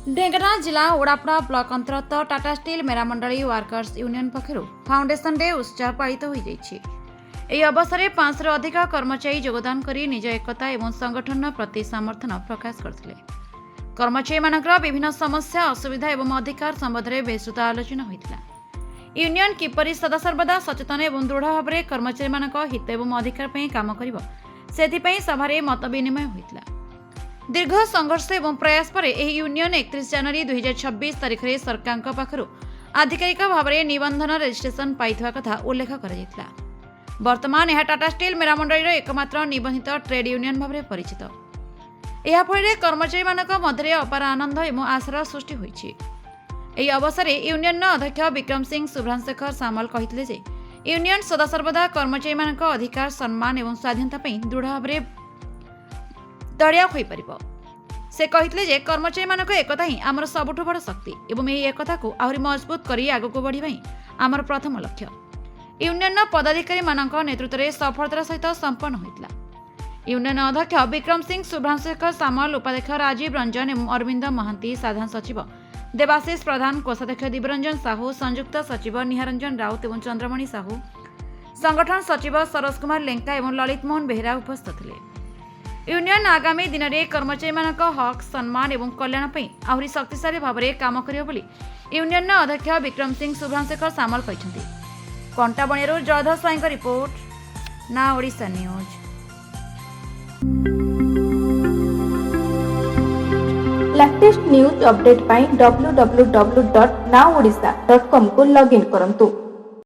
ढेंकानाल जिला ओडापड़ा ब्लॉक अंतर्गत Tata steel Meramandali workers union पक्षर फाउंडेशन डे उत्सव पालित हो अवसर में 500 अधिक कर्मचारी योगदान कर निज एकता और संगठन प्रति समर्थन प्रकाश करते। कर्मचारी मानकर विभिन्न समस्या असुविधा और अधिकार संबंध में विस्तृत आलोचना होता। यूनियन किपरि सदासर्वदा सचेतन और दृढ़ भाव में कर्मचारी मान हित और अधिकार काम कर सभा मत विनिमय होता। दीर्घ संघर्ष और प्रयास पर यह यूनियन 31 जनवरी 2026 तारिख में सरकार पाखु आधिकारिक भाव में निबंधन रजिस्ट्रेशन पाई कथा उल्लेख कर वर्तमान यह टाटा स्टील मेरामंडली एकमात्र निबंधित ट्रेड यूनियन भाव में परिचित। यह फल कर्मचारी मानक मध्य अपार आनंद और आशार सृष्टि होई। अवसर में यूनियन अध्यक्ष विक्रम सिंह शुभ्रांशेखर सामल कहते यूनियन सदासर्वदा कर्मचारी मानक अधिकार सम्मान और स्वाधीनता दृढ़ भाव में दड़िया हो पार। से कहते कर्मचारी मानक एकता ही आमर सबुठ बड़ शक्ति और यह एकता को आहरी मजबूत कर आगक बढ़ाई आमर प्रथम लक्ष्य। यूनियन पदाधिकारी मानक नेतृत्व में सफलतार सहित संपन्न होता। यूनियन अध्यक्ष विक्रम सिंह शुभ्रांशेखर सामल, उपाध्यक्ष राजीव रंजन और अरविंद महांती, साधारण सचिव देवाशीष प्रधान, कोषाध्यक्ष दिव्यरंजन साहू, संयुक्त सचिव निहारंजन राउत और चंद्रमणि साहू, संगठन सचिव सरोज कुमार लेंका और ललित मोहन बेहरा उपस्थित थे। यूनियन आगामी दिन में कर्मचारी मानक हक सम्मान और कल्याण आहरी शक्तिशाली भाव में काम कर यूनियन अध्यक्ष विक्रम सिंह शुभ्रांशेखर सामल कहते। कंटाबणियारू जयधर स्वाईं का report, Na Odisha news. Latest news update पाई www.naodisha.com को लॉगिन करंतु।